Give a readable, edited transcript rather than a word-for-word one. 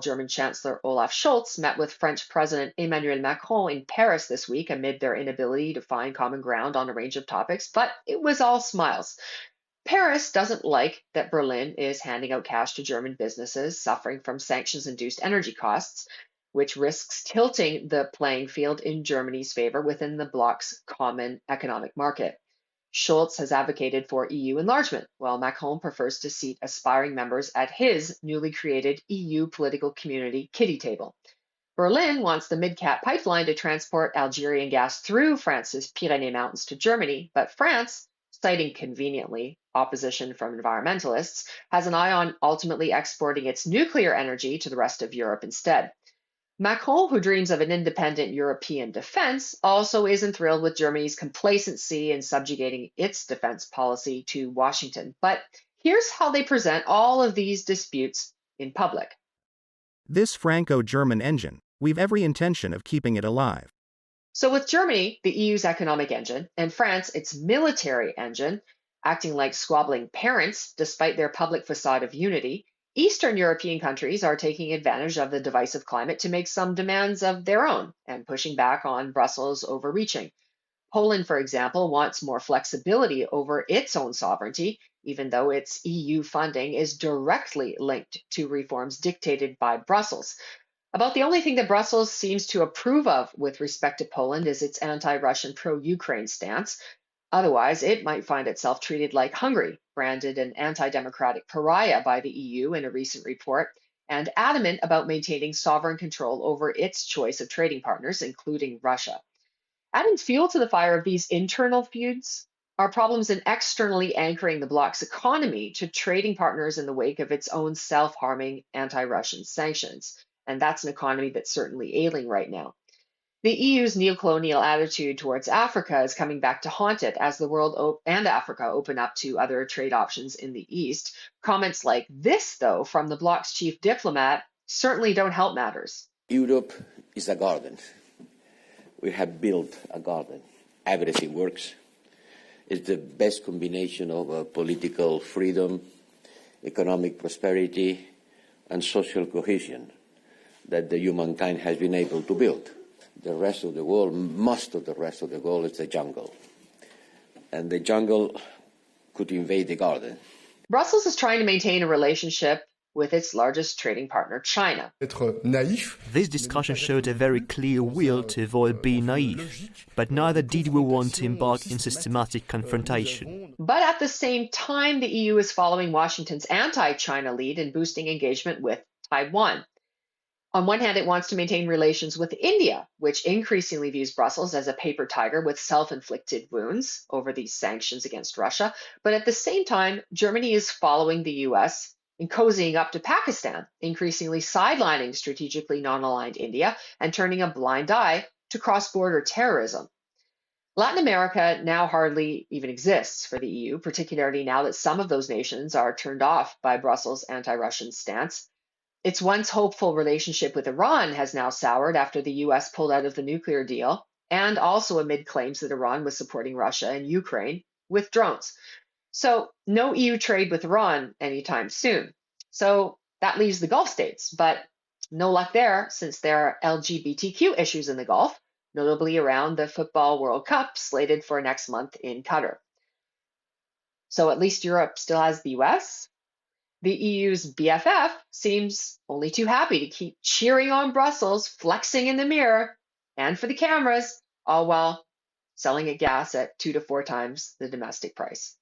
German Chancellor Olaf Scholz met with French President Emmanuel Macron in Paris this week amid their inability to find common ground on a range of topics, but it was all smiles. Paris doesn't like that Berlin is handing out cash to German businesses suffering from sanctions-induced energy costs, which risks tilting the playing field in Germany's favor within the bloc's common economic market. Scholz has advocated for EU enlargement, while Macron prefers to seat aspiring members at his newly created EU political community kiddie table. Berlin wants the Mid-Cat pipeline to transport Algerian gas through France's Pyrenees Mountains to Germany, but France, citing conveniently opposition from environmentalists, has an eye on ultimately exporting its nuclear energy to the rest of Europe instead. Macron, who dreams of an independent European defense, also isn't thrilled with Germany's complacency in subjugating its defense policy to Washington. But here's how they present all of these disputes in public. This Franco-German engine, we've every intention of keeping it alive. So with Germany, the EU's economic engine, and France, its military engine, acting like squabbling parents despite their public facade of unity, Eastern European countries are taking advantage of the divisive climate to make some demands of their own and pushing back on Brussels' overreaching. Poland, for example, wants more flexibility over its own sovereignty, even though its EU funding is directly linked to reforms dictated by Brussels. About the only thing that Brussels seems to approve of with respect to Poland is its anti-Russian pro-Ukraine stance. Otherwise, it might find itself treated like Hungary, branded an anti-democratic pariah by the EU in a recent report, and adamant about maintaining sovereign control over its choice of trading partners, including Russia. Adding fuel to the fire of these internal feuds are problems in externally anchoring the bloc's economy to trading partners in the wake of its own self-harming anti-Russian sanctions. And that's an economy that's certainly ailing right now. The EU's neocolonial attitude towards Africa is coming back to haunt it as the world and Africa open up to other trade options in the East. Comments like this, though, from the bloc's chief diplomat certainly don't help matters. Europe is a garden. We have built a garden. Everything works. It's the best combination of political freedom, economic prosperity, and social cohesion that the humankind has been able to build. The rest of the world, most of the rest of the world, is the jungle. And the jungle could invade the garden. Brussels is trying to maintain a relationship with its largest trading partner, China. This discussion showed a very clear will to avoid being naive, but neither did we want to embark in systematic confrontation. But at the same time, the EU is following Washington's anti-China lead in boosting engagement with Taiwan. On one hand, it wants to maintain relations with India, which increasingly views Brussels as a paper tiger with self-inflicted wounds over these sanctions against Russia. But at the same time, Germany is following the US in cozying up to Pakistan, increasingly sidelining strategically non-aligned India and turning a blind eye to cross-border terrorism. Latin America now hardly even exists for the EU, particularly now that some of those nations are turned off by Brussels' anti-Russian stance. Its once hopeful relationship with Iran has now soured after the US pulled out of the nuclear deal, and also amid claims that Iran was supporting Russia and Ukraine with drones. So no EU trade with Iran anytime soon. So that leaves the Gulf states, but no luck there since there are LGBTQ issues in the Gulf, notably around the Football World Cup slated for next month in Qatar. So at least Europe still has the US. The EU's BFF seems only too happy to keep cheering on Brussels, flexing in the mirror and for the cameras, all while selling it gas at 2 to 4 times the domestic price.